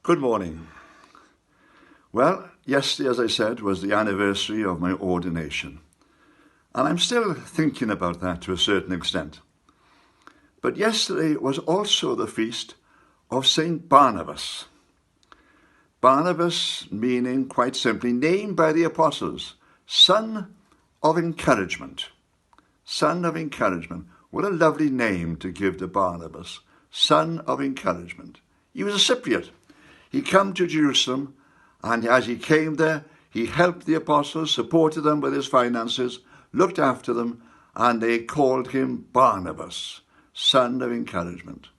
Good morning. Well, yesterday, as I said, was the anniversary of my ordination. And I'm still thinking about that to a certain extent. But yesterday was also the feast of St Barnabas. Barnabas meaning, quite simply, named by the apostles, son of encouragement. Son of encouragement. What a lovely name to give to Barnabas. Son of encouragement. He was a Cypriot. He came to Jerusalem, and as he came there, he helped the apostles, supported them with his finances, looked after them, and they called him Barnabas, son of encouragement.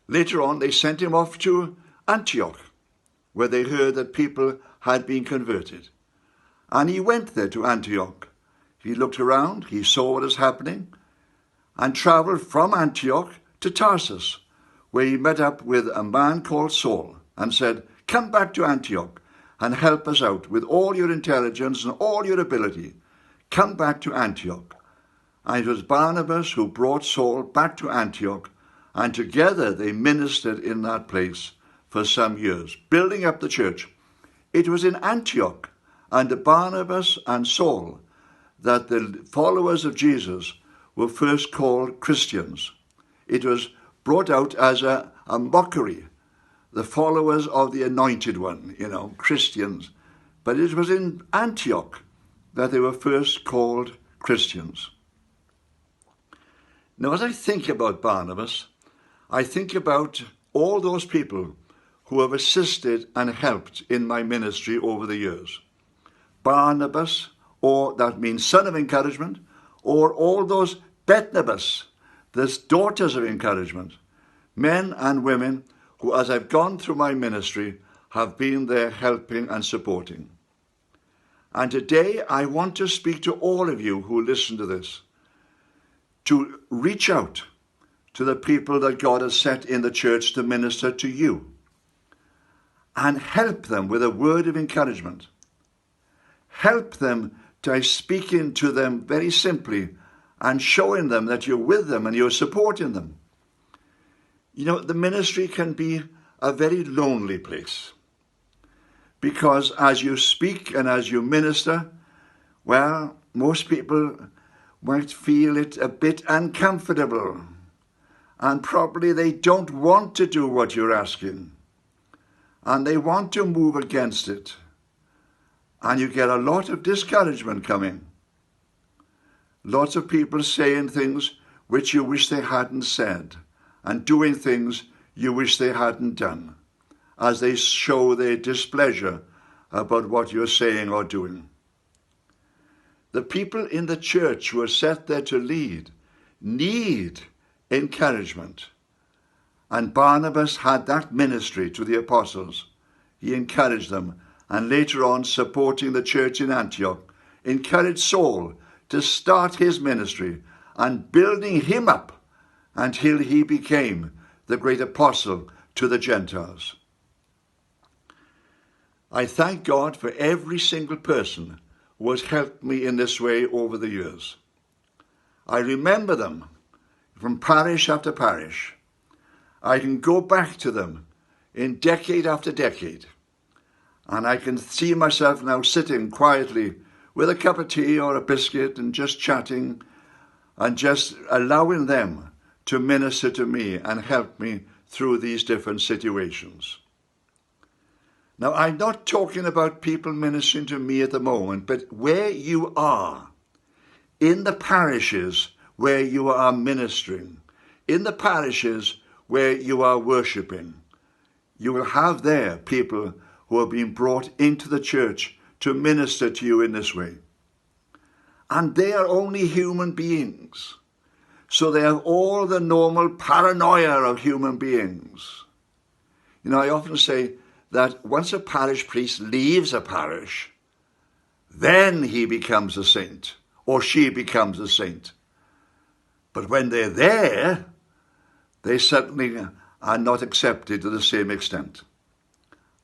Later on, they sent him off to Antioch, where they heard that people had been converted. And he went there to Antioch. He looked around, he saw what was happening, and travelled from Antioch to Tarsus, where he met up with a man called Saul and said, "Come back to Antioch and help us out with all your intelligence and all your ability. Come back to Antioch." And it was Barnabas who brought Saul back to Antioch, and together they ministered in that place for some years, building up the church. It was in Antioch under Barnabas and Saul that the followers of Jesus were first called Christians. It was brought out as a mockery, the followers of the Anointed One, Christians. But it was in Antioch that they were first called Christians. Now, as I think about Barnabas, I think about all those people who have assisted and helped in my ministry over the years. Barnabas, or that means son of encouragement, or all those Betnabas, there's daughters of encouragement, men and women who, as I've gone through my ministry, have been there helping and supporting. And today I want to speak to all of you who listen to this, to reach out to the people that God has set in the church to minister to you and help them with a word of encouragement. Help them by speaking to them very simply and showing them that you're with them and you're supporting them. The ministry can be a very lonely place because as you speak and as you minister, well, most people might feel it a bit uncomfortable and probably they don't want to do what you're asking and they want to move against it, and you get a lot of discouragement coming. Lots of people saying things which you wish they hadn't said and doing things you wish they hadn't done as they show their displeasure about what you're saying or doing. The people in the church who are set there to lead need encouragement. And Barnabas had that ministry to the apostles. He encouraged them, and later on, supporting the church in Antioch, encouraged Saul to start his ministry and building him up until he became the great apostle to the Gentiles. I thank God for every single person who has helped me in this way over the years. I remember them from parish after parish. I can go back to them in decade after decade, and I can see myself now sitting quietly with a cup of tea or a biscuit and just chatting and just allowing them to minister to me and help me through these different situations. Now, I'm not talking about people ministering to me at the moment, but where you are, in the parishes where you are ministering, in the parishes where you are worshipping, you will have there people who have been brought into the church to minister to you in this way. And they are only human beings. So they have all the normal paranoia of human beings. I often say that once a parish priest leaves a parish, then he becomes a saint, or she becomes a saint. But when they're there, they certainly are not accepted to the same extent.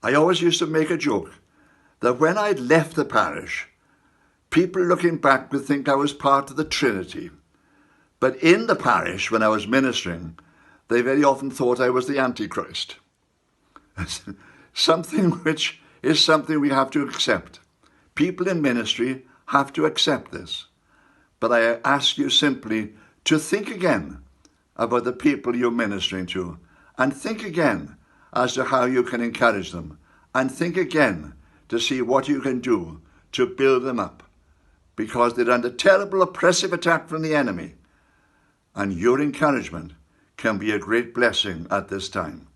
I always used to make a joke that when I'd left the parish, people looking back would think I was part of the Trinity. But in the parish, when I was ministering, they very often thought I was the Antichrist. something which is something we have to accept. People in ministry have to accept this. But I ask you simply to think again about the people you're ministering to, and think again as to how you can encourage them, and think again to see what you can do to build them up, because they're under terrible oppressive attack from the enemy, and your encouragement can be a great blessing at this time.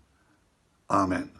Amen.